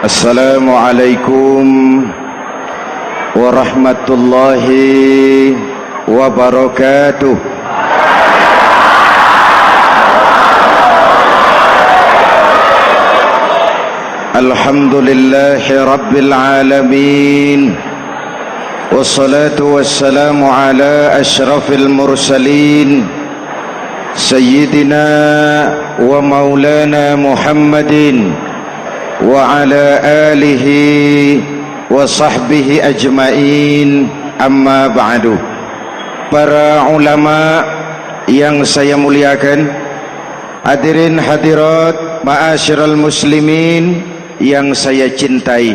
Assalamualaikum warahmatullahi wabarakatuh. Alhamdulillahi rabbil alamin, wassalatu wassalamu ala ashrafil mursalin, sayyidina wa maulana Muhammadin wa ala alihi wa sahbihi ajmain, amma ba'du. Para ulama yang saya muliakan, hadirin hadirat ma'asyiral muslimin yang saya cintai,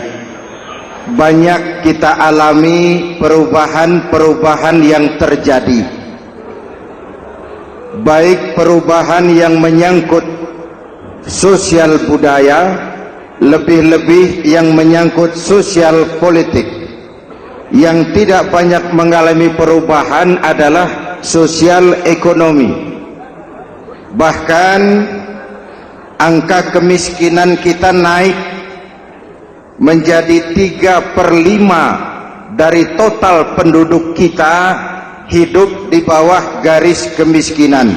banyak kita alami perubahan-perubahan yang terjadi, baik perubahan yang menyangkut sosial budaya, lebih-lebih yang menyangkut sosial politik. Yang tidak banyak mengalami perubahan adalah sosial ekonomi. Bahkan angka kemiskinan kita naik menjadi 3/5 dari total penduduk kita hidup di bawah garis kemiskinan,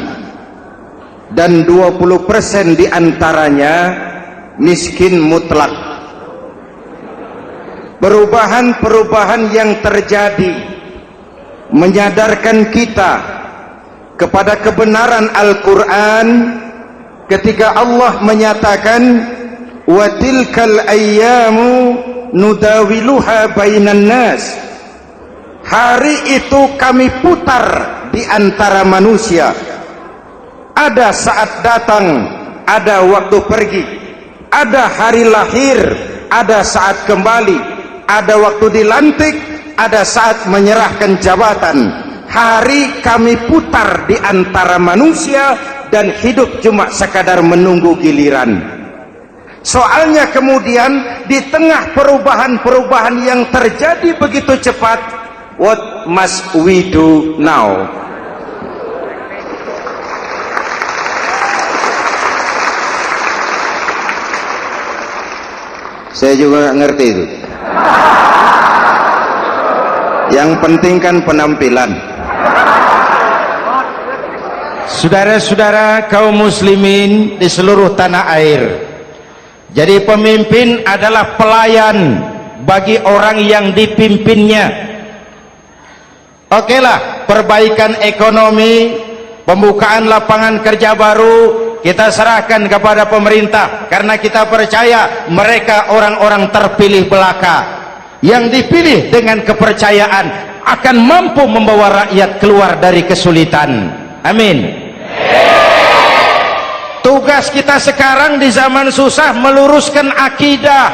dan 20% diantaranya miskin mutlak. Perubahan-perubahan yang terjadi menyadarkan kita kepada kebenaran Al-Quran ketika Allah menyatakan wa tilkal ayyamu nudawiluha bainan nas. Hari itu kami putar di antara manusia. Ada saat datang, ada waktu pergi. Ada hari lahir, ada saat kembali, ada waktu dilantik, ada saat menyerahkan jabatan. Hari kami putar di antara manusia dan hidup cuma sekadar menunggu giliran. Soalnya kemudian di tengah perubahan-perubahan yang terjadi begitu cepat, what must we do now? Saya juga nggak ngerti itu. Yang penting kan penampilan. Saudara-saudara kaum muslimin di seluruh tanah air, jadi pemimpin adalah pelayan bagi orang yang dipimpinnya. Okelah, perbaikan ekonomi, pembukaan lapangan kerja baru kita serahkan kepada pemerintah, karena kita percaya mereka orang-orang terpilih belaka yang dipilih dengan kepercayaan akan mampu membawa rakyat keluar dari kesulitan. Amin. Tugas kita sekarang di zaman susah meluruskan akidah.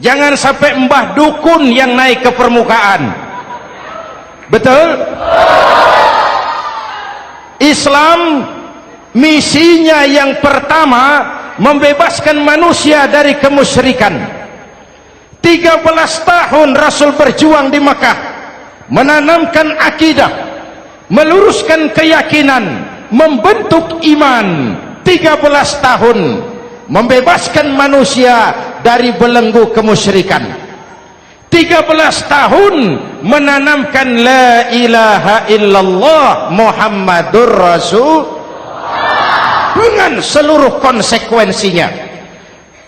Jangan sampai mbah dukun yang naik ke permukaan. Betul? Islam misinya yang pertama membebaskan manusia dari kemusyrikan. 13 tahun Rasul berjuang di Mekah, menanamkan akidah, meluruskan keyakinan, membentuk iman. 13 tahun membebaskan manusia dari belenggu kemusyrikan. 13 tahun menanamkan la ilaha illallah Muhammadur Rasul dengan seluruh konsekuensinya.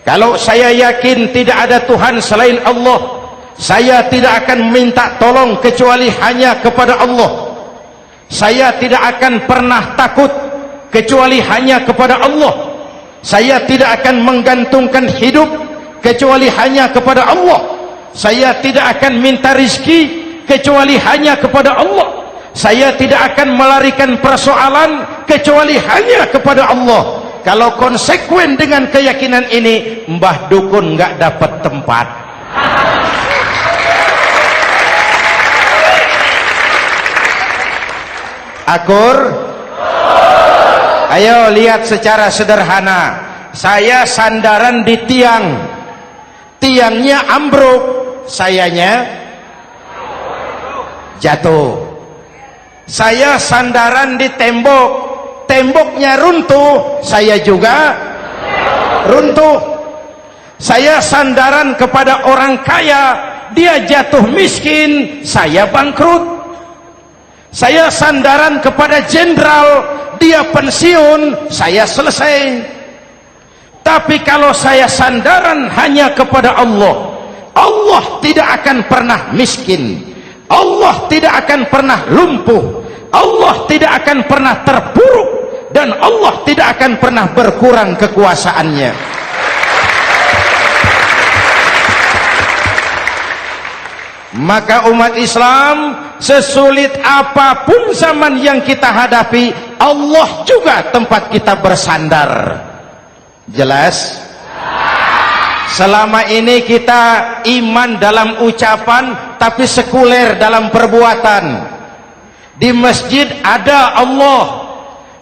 Kalau saya yakin tidak ada Tuhan selain Allah, saya tidak akan minta tolong kecuali hanya kepada Allah. Saya tidak akan pernah takut kecuali hanya kepada Allah. Saya tidak akan menggantungkan hidup kecuali hanya kepada Allah. Saya tidak akan minta rizki kecuali hanya kepada Allah. Saya tidak akan melarikan persoalan kecuali hanya kepada Allah. Kalau konsekuen dengan keyakinan ini, mbah dukun nggak dapat tempat. Akur? Ayo lihat secara sederhana. Saya sandaran di tiang, tiangnya ambruk, sayanya jatuh. Saya sandaran di tembok, temboknya runtuh, saya juga runtuh. Saya sandaran kepada orang kaya, dia jatuh miskin, saya bangkrut. Saya sandaran kepada jenderal, dia pensiun, saya selesai. Tapi kalau saya sandaran hanya kepada Allah, Allah tidak akan pernah miskin, Allah tidak akan pernah lumpuh, Allah tidak akan pernah terpuruk, dan Allah tidak akan pernah berkurang kekuasaannya. Maka umat Islam, sesulit apapun zaman yang kita hadapi, Allah juga tempat kita bersandar. Jelas? Selama ini kita iman dalam ucapan, tapi sekuler dalam perbuatan. Di masjid ada Allah,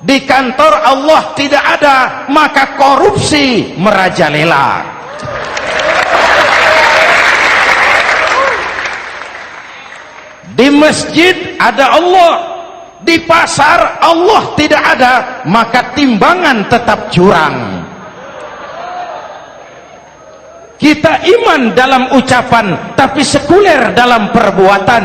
di kantor Allah tidak ada, maka korupsi merajalela. Di masjid ada Allah, di pasar Allah tidak ada, maka timbangan tetap curang. Kita iman dalam ucapan, tapi sekuler dalam perbuatan.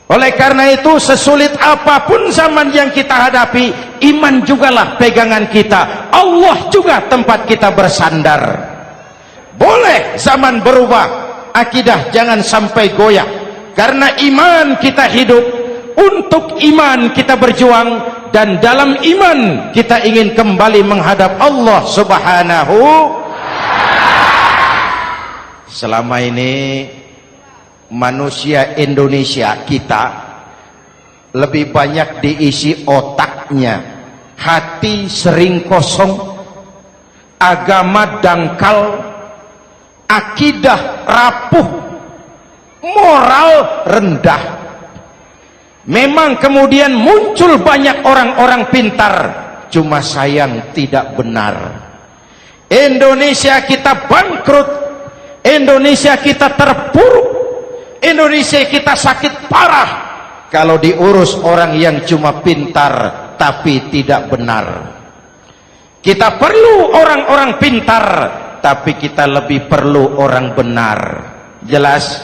Oleh karena itu, sesulit apapun zaman yang kita hadapi, iman jugalah pegangan kita, Allah juga tempat kita bersandar. Boleh zaman berubah, akidah jangan sampai goyah, karena iman kita hidup, untuk iman kita berjuang, dan dalam iman kita ingin kembali menghadap Allah Subhanahu. Selama ini manusia Indonesia kita lebih banyak diisi otaknya, hati sering kosong, agama dangkal, akidah rapuh, moral rendah. Memang kemudian muncul banyak orang-orang pintar, cuma sayang tidak benar. Indonesia kita bangkrut, Indonesia kita terpuruk, Indonesia kita sakit parah kalau diurus orang yang cuma pintar tapi tidak benar. Kita perlu orang-orang pintar, tapi kita lebih perlu orang benar. Jelas?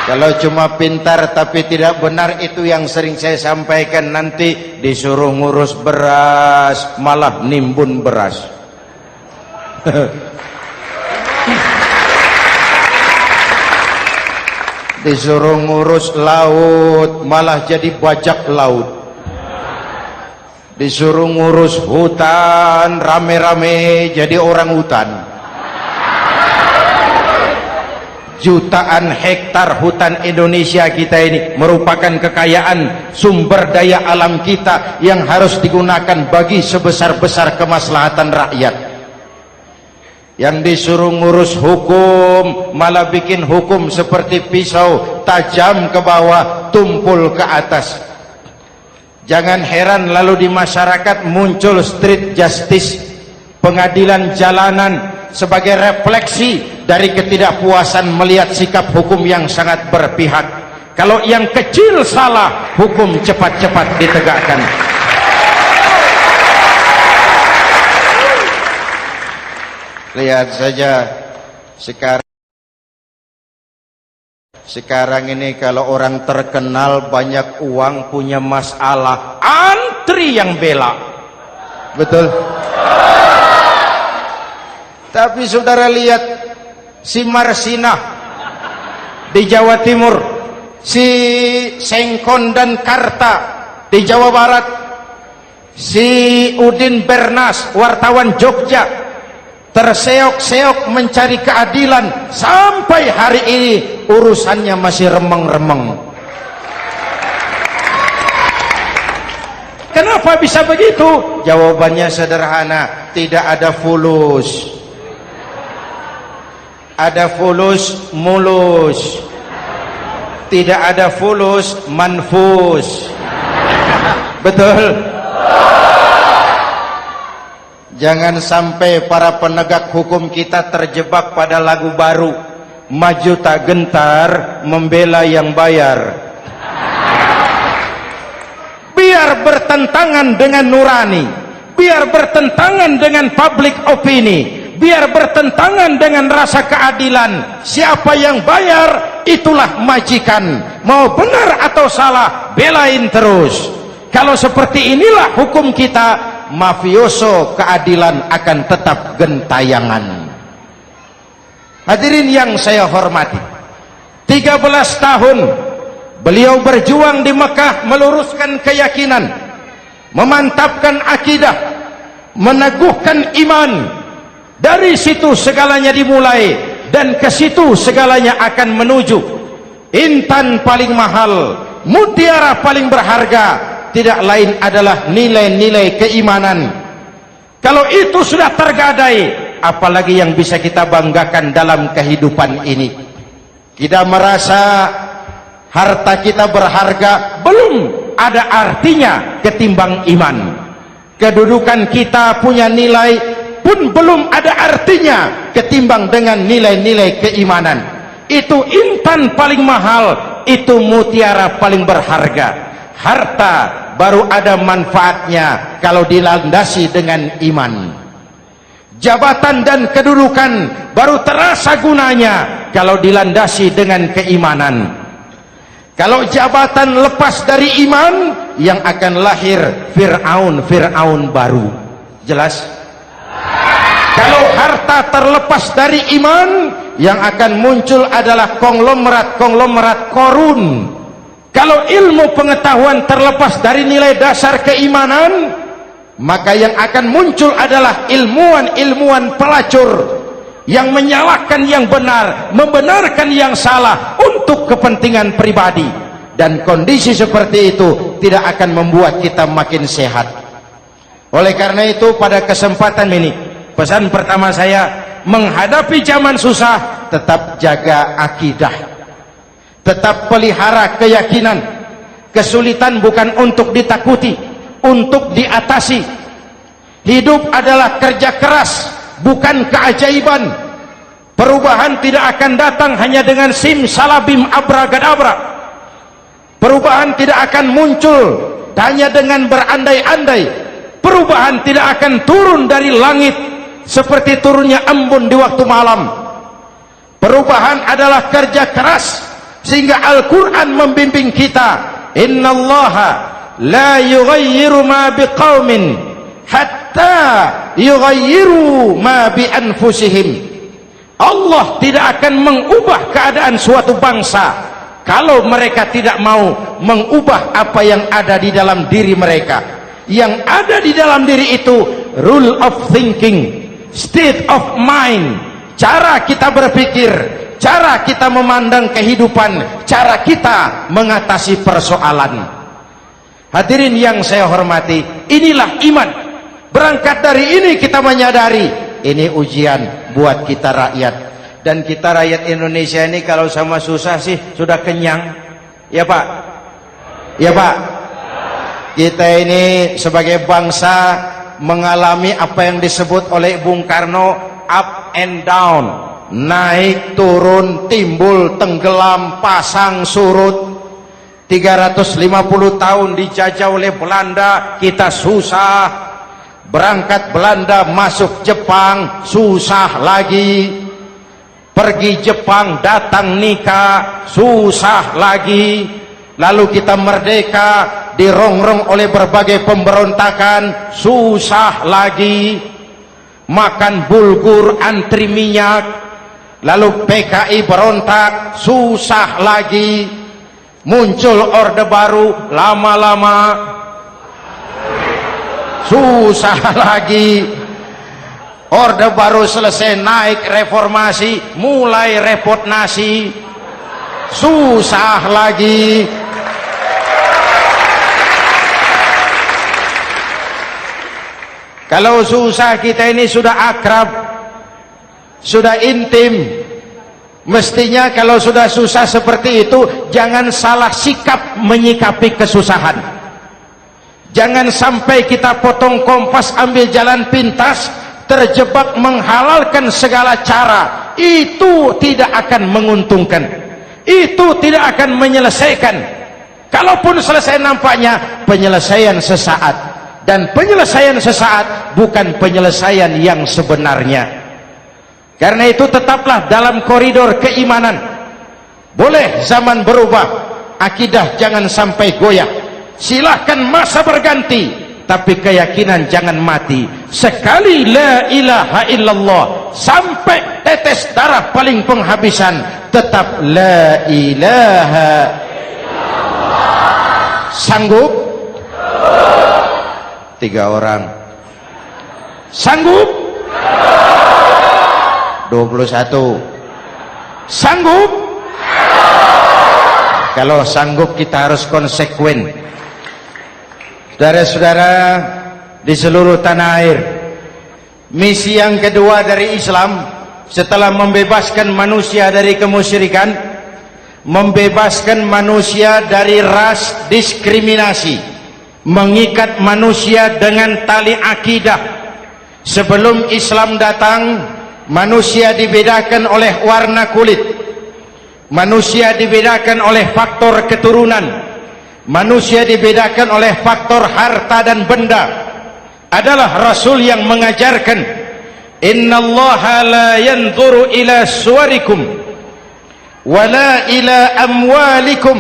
Kalau cuma pintar tapi tidak benar, itu yang sering saya sampaikan, nanti disuruh ngurus beras malah nimbun beras. Disuruh ngurus laut malah jadi bajak laut. Disuruh ngurus hutan rame-rame jadi orang hutan. Jutaan hektar hutan Indonesia kita ini merupakan kekayaan sumber daya alam kita yang harus digunakan bagi sebesar-besar kemaslahatan rakyat. Yang disuruh ngurus hukum malah bikin hukum seperti pisau, tajam ke bawah, tumpul ke atas. Jangan heran lalu di masyarakat muncul street justice, pengadilan jalanan, sebagai refleksi dari ketidakpuasan melihat sikap hukum yang sangat berpihak. Kalau yang kecil salah, hukum cepat-cepat ditegakkan. Lihat saja sekarang ini, kalau orang terkenal banyak uang punya masalah, antri yang bela. Betul? Tapi saudara lihat si Marsinah di Jawa Timur, si Sengkon dan Karta di Jawa Barat, si Udin Bernas wartawan Jogja terseok-seok mencari keadilan, sampai hari ini urusannya masih remeng-remeng. Kenapa bisa begitu? Jawabannya sederhana, tidak ada fulus. Ada fulus mulus, tidak ada fulus manfus. Betul? Jangan sampai para penegak hukum kita terjebak pada lagu baru, maju tak gentar membela yang bayar. Biar bertentangan dengan nurani, biar bertentangan dengan public opini, biar bertentangan dengan rasa keadilan. Siapa yang bayar itulah majikan, mau benar atau salah belain terus. Kalau seperti inilah hukum kita, mafioso keadilan akan tetap gentayangan. Hadirin yang saya hormati, 13 tahun beliau berjuang di Mekah, meluruskan keyakinan, memantapkan akidah, meneguhkan iman. Dari situ segalanya dimulai, dan ke situ segalanya akan menuju. Intan paling mahal, mutiara paling berharga, tidak lain adalah nilai-nilai keimanan. Kalau itu sudah tergadai, apalagi yang bisa kita banggakan dalam kehidupan ini? Kita merasa harta kita berharga, belum ada artinya ketimbang iman. Kedudukan kita punya nilai pun belum ada artinya ketimbang dengan nilai-nilai keimanan. Itu intan paling mahal, itu mutiara paling berharga. Harta baru ada manfaatnya kalau dilandasi dengan iman. Jabatan dan kedudukan baru terasa gunanya kalau dilandasi dengan keimanan. Kalau jabatan lepas dari iman, yang akan lahir Fir'aun baru. Jelas? Kalau harta terlepas dari iman, yang akan muncul adalah konglomerat Korun. Kalau ilmu pengetahuan terlepas dari nilai dasar keimanan, maka yang akan muncul adalah ilmuwan pelacur yang menyalahkan yang benar, membenarkan yang salah untuk kepentingan pribadi. Dan kondisi seperti itu tidak akan membuat kita makin sehat. Oleh karena itu, pada kesempatan ini, pesan pertama saya, menghadapi zaman susah, tetap jaga akidah, tetap pelihara keyakinan. Kesulitan bukan untuk ditakuti, untuk diatasi. Hidup adalah kerja keras, bukan keajaiban. Perubahan tidak akan datang hanya dengan simsalabim abragadabra. Perubahan tidak akan muncul hanya dengan berandai-andai. Perubahan tidak akan turun dari langit seperti turunnya embun di waktu malam. Perubahan adalah kerja keras, sehingga Al-Quran membimbing kita, innallaha la yughayyiru ma biqaumin hatta yughayyiru ma bi anfusihim. Allah tidak akan mengubah keadaan suatu bangsa kalau mereka tidak mau mengubah apa yang ada di dalam diri mereka. Yang ada di dalam diri itu rule of thinking, state of mind, cara kita berpikir, cara kita memandang kehidupan, cara kita mengatasi persoalan. Hadirin yang saya hormati, inilah iman. Berangkat dari ini kita menyadari, ini ujian buat kita rakyat. Dan kita rakyat Indonesia ini kalau sama susah sih sudah kenyang. Ya Pak? Ya Pak? Kita ini sebagai bangsa mengalami apa yang disebut oleh Bung Karno up and down, naik turun, timbul tenggelam, pasang surut. 350 tahun dijajah oleh Belanda, kita susah. Berangkat Belanda masuk Jepang, susah lagi. Pergi Jepang, datang nikah, susah lagi. Lalu kita merdeka, dirongrong oleh berbagai pemberontakan, susah lagi. Makan bulgur, antri minyak. Lalu PKI berontak, susah lagi. Muncul orde baru, lama-lama susah lagi. Orde baru selesai, naik reformasi, mulai repot nasi, susah lagi. Kalau susah kita ini sudah akrab, sudah intim. Mestinya kalau sudah susah seperti itu, jangan salah sikap menyikapi kesusahan. Jangan sampai kita potong kompas, ambil jalan pintas, terjebak menghalalkan segala cara. Itu tidak akan menguntungkan, itu tidak akan menyelesaikan. Kalaupun selesai, nampaknya penyelesaian sesaat, dan penyelesaian sesaat bukan penyelesaian yang sebenarnya. Karena itu tetaplah dalam koridor keimanan. Boleh zaman berubah, akidah jangan sampai goyah. Silahkan masa berganti, tapi keyakinan jangan mati. Sekali la ilaha illallah sampai tetes darah paling penghabisan, tetap la ilaha illallah. Sanggup? 3 orang. Sanggup? 21. Sanggup? Kalau sanggup kita harus konsekuen. Saudara-saudara di seluruh tanah air, misi yang kedua dari Islam setelah membebaskan manusia dari kemusyrikan, membebaskan manusia dari ras diskriminasi, mengikat manusia dengan tali akidah. Sebelum Islam datang, manusia dibedakan oleh warna kulit, manusia dibedakan oleh faktor keturunan, manusia dibedakan oleh faktor harta dan benda. Adalah Rasul yang mengajarkan, innallaha la yanzuru ila suwarikum wala ila amwalikum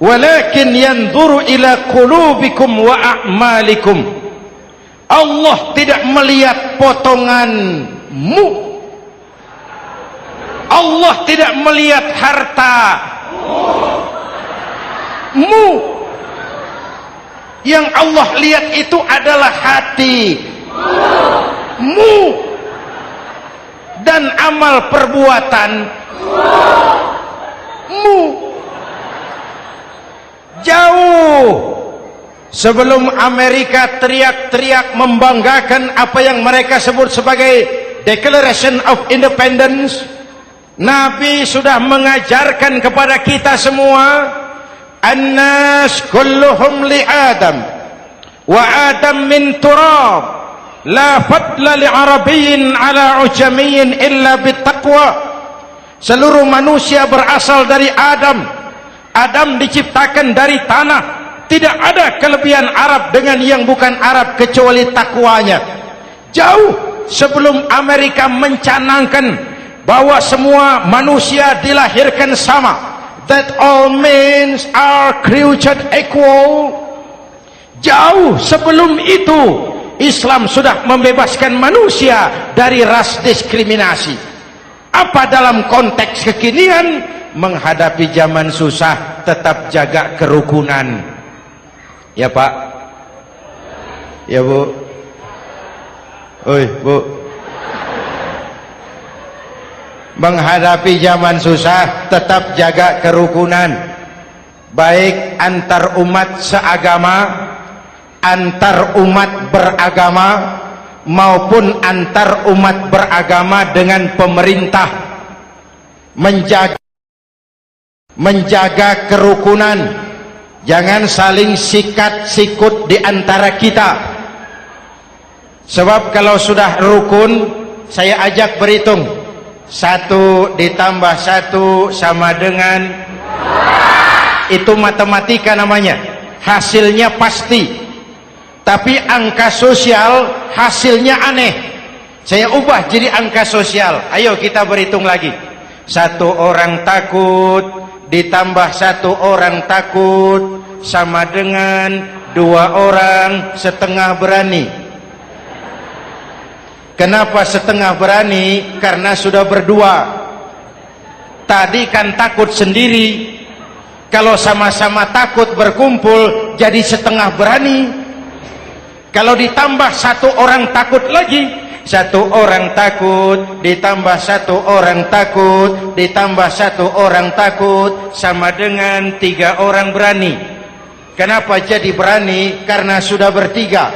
walakin yanzuru ila qulubikum wa a'malikum. Allah tidak melihat potonganmu, Allah tidak melihat hartamu. Yang Allah lihat itu adalah hatimu dan amal perbuatanmu. Jauh sebelum Amerika teriak-teriak membanggakan apa yang mereka sebut sebagai Declaration of Independence, Nabi sudah mengajarkan kepada kita semua, annas kulluhum li Adam wa Adam min turab la fadla li arabiyyin ala ujamiyyin illa bittaqwa. Seluruh manusia berasal dari Adam. Adam diciptakan dari tanah. Tidak ada kelebihan Arab dengan yang bukan Arab kecuali takwanya. Jauh sebelum Amerika mencanangkan bahwa semua manusia dilahirkan sama, that all men are created equal. Jauh sebelum itu Islam sudah membebaskan manusia dari ras diskriminasi. Apa dalam konteks kekinian? Menghadapi zaman susah tetap jaga kerukunan. Ya Pak, ya Bu, oi Bu. Menghadapi zaman susah tetap jaga kerukunan, baik antar umat seagama, antar umat beragama, maupun antar umat beragama dengan pemerintah. Menjaga kerukunan. Jangan saling sikat sikut di antara kita. Sebab kalau sudah rukun, saya ajak berhitung. 1 ditambah 1 sama dengan, itu matematika namanya. Hasilnya pasti. Tapi angka sosial hasilnya aneh. Saya ubah jadi angka sosial. Ayo kita berhitung lagi. 1 orang takut ditambah 1 orang takut sama dengan 2 orang setengah berani. Kenapa setengah berani? Karena sudah berdua. Tadi kan takut sendiri. Kalau sama-sama takut berkumpul jadi setengah berani. Kalau ditambah 1 orang takut lagi, 1 orang takut ditambah 1 orang takut ditambah 1 orang takut sama dengan 3 orang berani. Kenapa jadi berani? Karena sudah bertiga.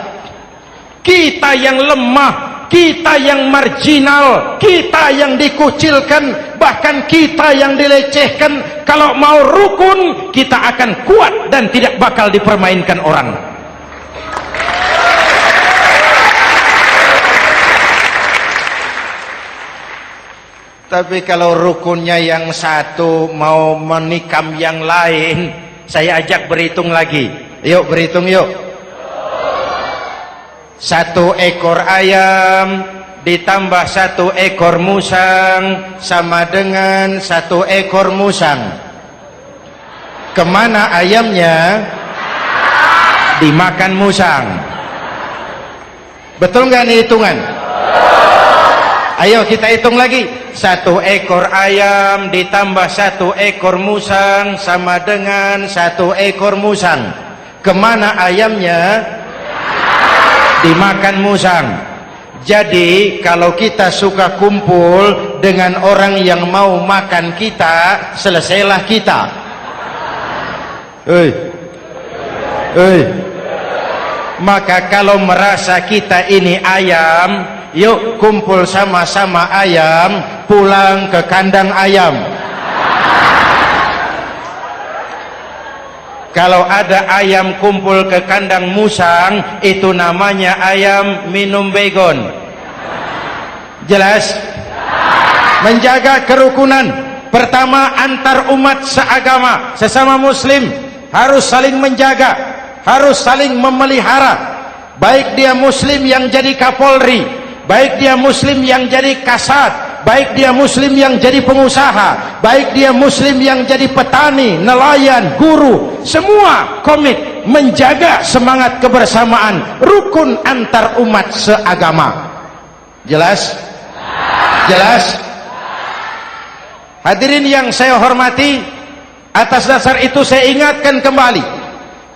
Kita yang lemah, kita yang marginal, kita yang dikucilkan, bahkan kita yang dilecehkan, kalau mau rukun kita akan kuat dan tidak bakal dipermainkan orang. Tapi kalau rukunnya yang satu mau menikam yang lain, saya ajak berhitung lagi. Yuk berhitung yuk. 1 ekor ayam ditambah 1 ekor musang sama dengan 1 ekor musang. Kemana ayamnya? Dimakan musang. Betul nggak nih hitungan? Ayo kita hitung lagi. 1 ekor ayam ditambah 1 ekor musang sama dengan 1 ekor musang. Kemana ayamnya? Dimakan musang. Jadi kalau kita suka kumpul dengan orang yang mau makan kita, selesailah kita. Maka kalau merasa kita ini ayam, yuk kumpul sama-sama ayam, pulang ke kandang ayam. Kalau ada ayam kumpul ke kandang musang, itu namanya ayam minum baygon. Jelas? Menjaga kerukunan. Pertama, antar umat seagama, sesama muslim harus saling menjaga, harus saling memelihara. Baik dia muslim yang jadi kapolri, baik dia muslim yang jadi kasat, baik dia muslim yang jadi pengusaha, baik dia muslim yang jadi petani, nelayan, guru, semua komit menjaga semangat kebersamaan, rukun antar umat seagama. Jelas? Jelas? Hadirin yang saya hormati, atas dasar itu saya ingatkan kembali,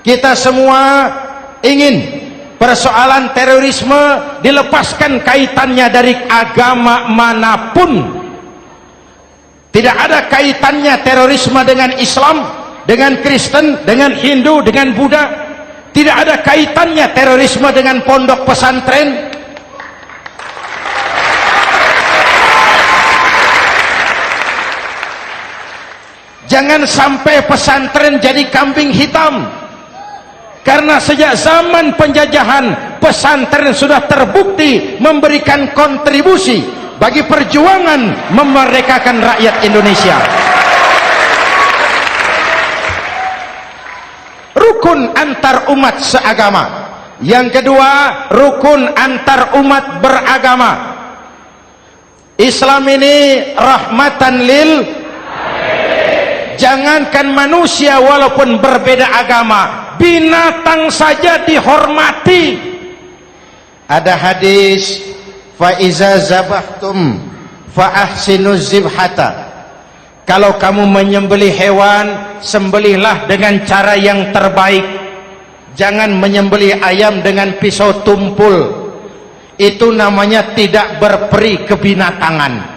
kita semua ingin persoalan terorisme dilepaskan kaitannya dari agama manapun. Tidak ada kaitannya terorisme dengan Islam, dengan Kristen, dengan Hindu, dengan Buddha. Tidak ada kaitannya terorisme dengan pondok pesantren. Jangan sampai pesantren jadi kambing hitam. Karena sejak zaman penjajahan, pesantren sudah terbukti memberikan kontribusi bagi perjuangan memerdekakan rakyat Indonesia. Rukun antar umat seagama. Yang kedua, rukun antar umat beragama. Islam ini rahmatan lil, jangankan manusia walaupun berbeda agama, binatang saja dihormati. Ada hadis, fa iza zabahtum fa ahsinuz zibhata. Kalau kamu menyembelih hewan, sembelihlah dengan cara yang terbaik. Jangan menyembelih ayam dengan pisau tumpul. Itu namanya tidak berperi kebinatangan.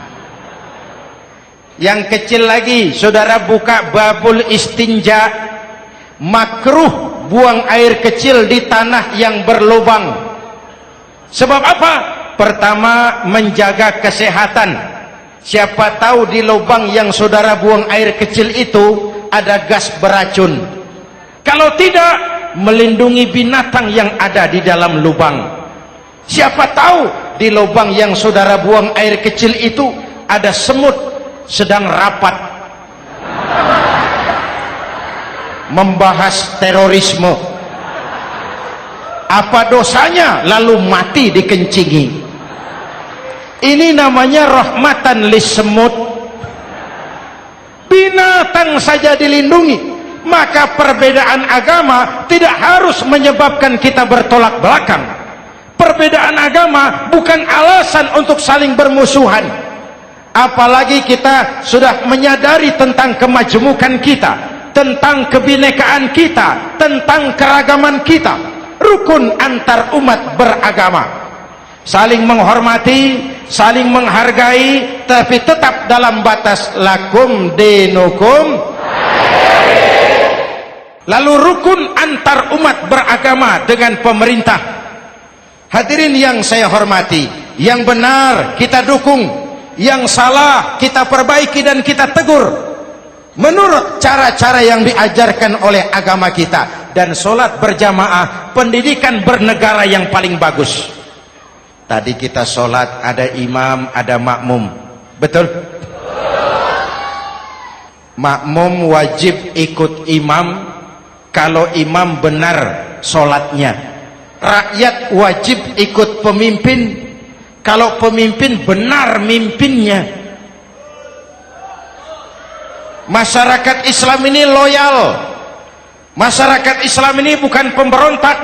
Yang kecil lagi, saudara buka babul istinja, makruh buang air kecil di tanah yang berlubang. Sebab apa? Pertama, menjaga kesehatan. Siapa tahu di lubang yang saudara buang air kecil itu ada gas beracun. Kalau tidak, melindungi binatang yang ada di dalam lubang. Siapa tahu di lubang yang saudara buang air kecil itu ada semut sedang rapat membahas terorisme. Apa dosanya lalu mati dikencingi? Ini namanya rahmatan lis semut. Binatang saja dilindungi. Maka perbedaan agama tidak harus menyebabkan kita bertolak belakang. Perbedaan agama bukan alasan untuk saling bermusuhan. Apalagi kita sudah menyadari tentang kemajemukan kita, tentang kebinekaan kita, tentang keragaman kita. Rukun antar umat beragama, saling menghormati, saling menghargai, tapi tetap dalam batas lakum dinukum. Lalu rukun antar umat beragama dengan pemerintah. Hadirin yang saya hormati, yang benar kita dukung, yang salah kita perbaiki dan kita tegur menurut cara-cara yang diajarkan oleh agama kita. Dan sholat berjamaah, pendidikan bernegara yang paling bagus. Tadi kita sholat ada imam, ada makmum, betul? Makmum wajib ikut imam kalau imam benar sholatnya. Rakyat wajib ikut pemimpin kalau pemimpin benar mimpinnya. Masyarakat Islam ini loyal. Masyarakat Islam ini bukan pemberontak.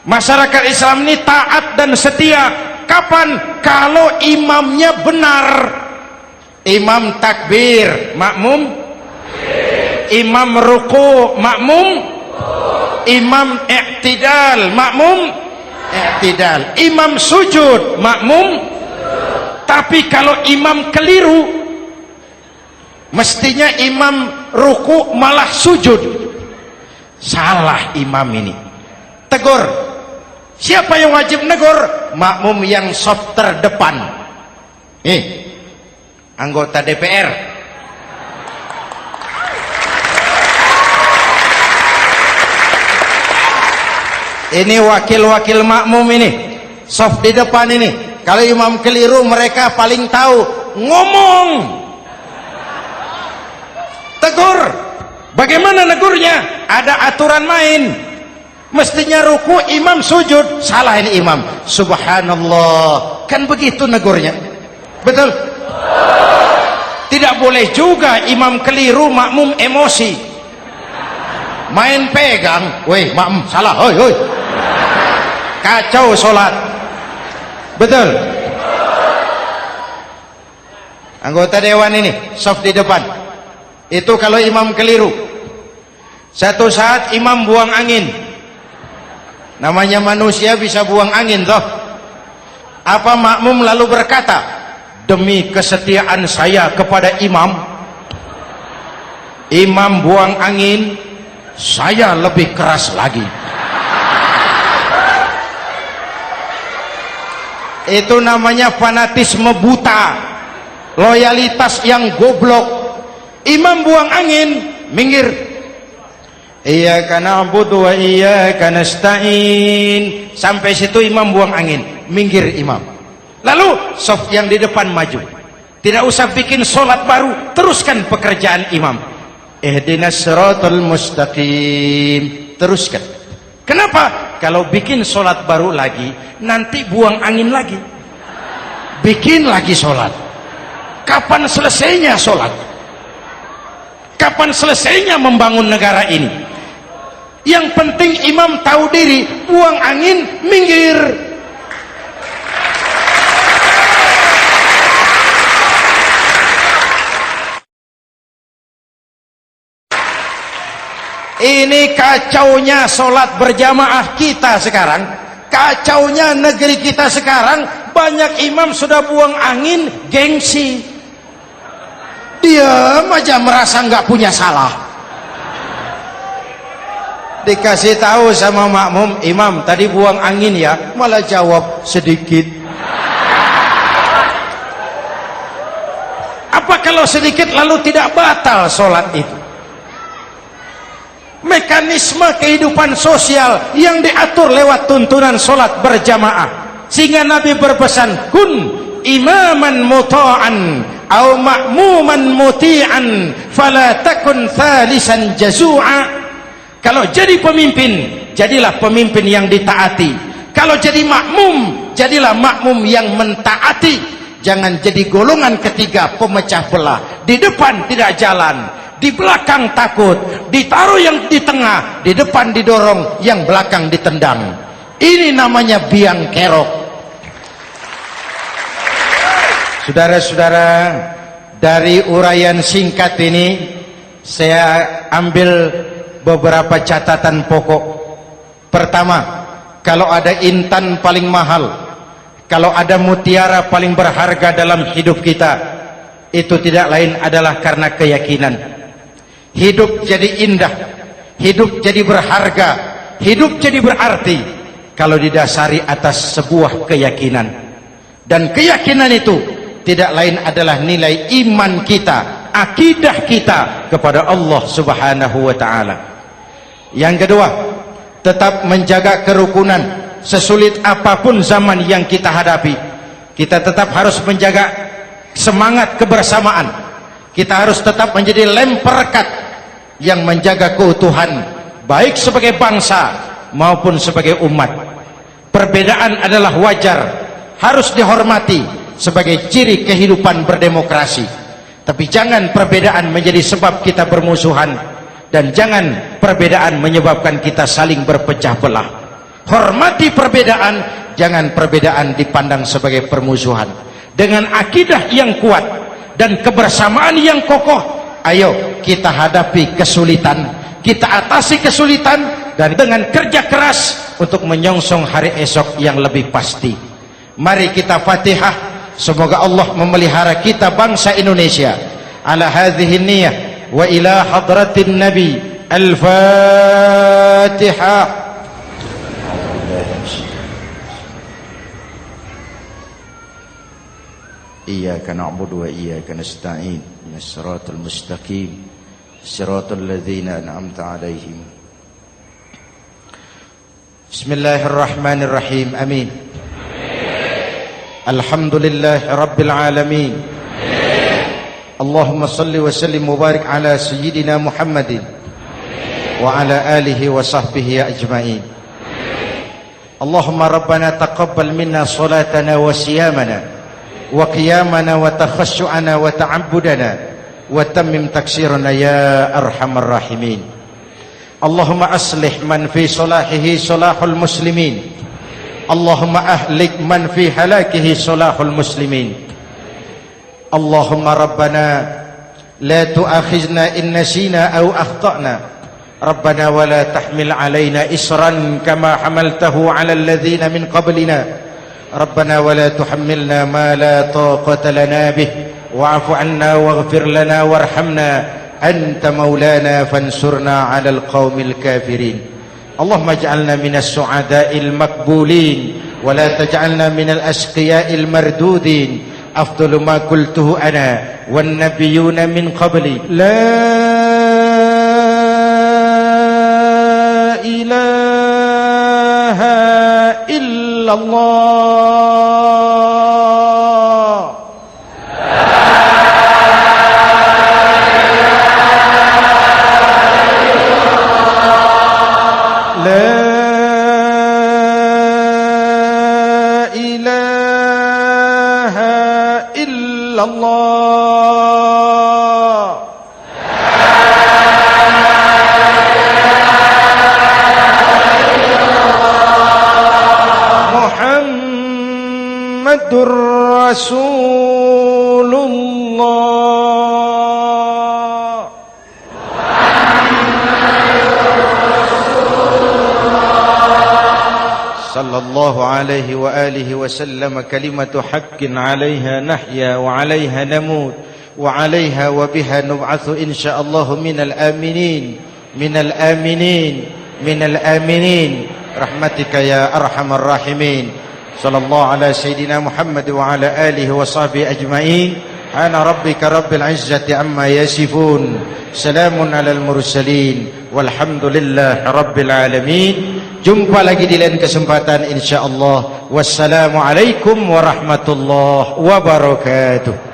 Masyarakat Islam ini taat dan setia. Kapan? Kalau imamnya benar. Imam takbir, makmum. Imam ruku, makmum. Imam i'tidal, makmum. I'tidal. Imam sujud, makmum. Tapi kalau imam keliru, mestinya imam ruku malah sujud. Salah imam ini. Tegur. Siapa yang wajib negur? Makmum yang saf terdepan. Anggota DPR. Ini wakil-wakil makmum ini, saf di depan ini. Kalau imam keliru, mereka paling tahu. Ngomong. Tegur. Bagaimana negurnya? Ada aturan main. Mestinya ruku, imam sujud. Salah ini imam. Subhanallah. Kan begitu negurnya. Betul? Tidak boleh juga imam keliru, makmum emosi. Main pegang. Weh, makmum salah. Hoi, hoi. Kacau sholat. Betul? Anggota dewan ini, saf di depan. Itu kalau imam keliru. Satu saat imam buang angin. Namanya manusia bisa buang angin toh. Apa makmum lalu berkata, demi kesetiaan saya kepada imam, imam buang angin, saya lebih keras lagi. Itu namanya fanatisme buta, loyalitas yang goblok. Imam buang angin, minggir. Iyyaka na'budu wa iyyaka nasta'in. Sampai situ imam buang angin, minggir imam. Lalu saf yang di depan maju. Tidak usah bikin sholat baru, teruskan pekerjaan imam. Ihdinas siratal mustaqim. Teruskan. Kenapa? Kalau bikin sholat baru lagi, nanti buang angin lagi. Bikin lagi sholat. Kapan selesainya sholat? Kapan selesainya membangun negara ini? Yang penting imam tahu diri, buang angin, minggir. Ini kacaunya sholat berjamaah kita sekarang, kacaunya negeri kita sekarang. Banyak imam sudah buang angin, gengsi. Diam aja, merasa nggak punya salah. Dikasih tahu sama makmum, imam tadi buang angin ya, malah jawab sedikit. Apa kalau sedikit lalu tidak batal sholat itu? Mekanisme kehidupan sosial yang diatur lewat tuntunan sholat berjamaah, sehingga Nabi berpesan, kun imaman muta'an au ma'muman muti'an fala takun thalisan jazu'a. Kalau jadi pemimpin, jadilah pemimpin yang ditaati. Kalau jadi makmum, jadilah makmum yang mentaati. Jangan jadi golongan ketiga pemecah belah. Di depan tidak jalan, di belakang takut, ditaruh yang di tengah, di depan didorong, yang belakang ditendang. Ini namanya biang kerok. Saudara-saudara, dari uraian singkat ini saya ambil beberapa catatan pokok. Pertama, kalau ada intan paling mahal, kalau ada mutiara paling berharga dalam hidup kita, itu tidak lain adalah karena keyakinan. Hidup jadi indah, hidup jadi berharga, hidup jadi berarti kalau didasari atas sebuah keyakinan. Dan keyakinan itu tidak lain adalah nilai iman kita, akidah kita kepada Allah Subhanahu wa ta'ala. Yang kedua, tetap menjaga kerukunan. Sesulit apapun zaman yang kita hadapi, kita tetap harus menjaga semangat kebersamaan. Kita harus tetap menjadi lem perekat yang menjaga keutuhan, baik sebagai bangsa maupun sebagai umat. Perbedaan adalah wajar, harus dihormati sebagai ciri kehidupan berdemokrasi. Tapi jangan perbedaan menjadi sebab kita bermusuhan, dan jangan perbedaan menyebabkan kita saling berpecah belah. Hormati perbedaan, jangan perbedaan dipandang sebagai permusuhan. Dengan akidah yang kuat dan kebersamaan yang kokoh, ayo kita hadapi kesulitan, kita atasi kesulitan, dan dengan kerja keras untuk menyongsong hari esok yang lebih pasti. Mari kita Fatihah. Semoga Allah memelihara kita bangsa Indonesia ala hadhihi niyyah wa ila hadratin nabi. Al-Fatihah. Iyyaka na'budu wa iyyaka nasta'in. Ihdinas siratal mustaqim. Siratal ladzina an'amta 'alaihim. Bismillahirrahmanirrahim. Amin. Alhamdulillah Rabbil Alamin. Allahumma salli wa sallim mubarak ala Sayyidina Muhammadin wa ala alihi wa sahbihi ajma'in. Allahumma Rabbana taqabbal minna salatana wa siyamana wa qiyamana wa takhassu'ana wa ta'abbudana wa tammim taksirana ya arhamar rahimin. Allahumma aslih man fi salahihi salahul muslimin. Allahumma ahlik man fi halakihi salahul muslimin. Allahumma Rabbana la tu'akhizna in nasina aw akhtana. Rabbana wa la tahmil alaina isran kama hamaltahu ala alladhina min qablina. Rabbana wa la tuhammilna ma la taqata lana bih wa'fu 'anna waghfir lana warhamna anta maulana fansurna 'alal qaumil kafirin. Allahumma ij'alna minas su'ada'il maqbulin wa la taj'alna minal ashqiya'il mardudin. Afdalu ma qultuhu ana wan nabiyyuna min qabli la ilaha illallah. Muhammadur Rasulullah. Sallallahu alaihi wa alihi wa sallam. Kalimatu haqqin 'alaiha nahya wa 'alaiha namut wa 'alaiha wa biha nub'atsu insyaallah minal aminin minal aminin minal aminin rahmatika ya arhamar rahimin. Sallallahu ala sayyidina Muhammad wa ala alihi wa sahbihi ajma'in. Ana rabbika rabbil izzati amma yasifun. Salamun alal mursalin walhamdulillahi rabbil alamin. Jumpa lagi di lain kesempatan insyaallah. Wassalamualaikum warahmatullahi wabarakatuh.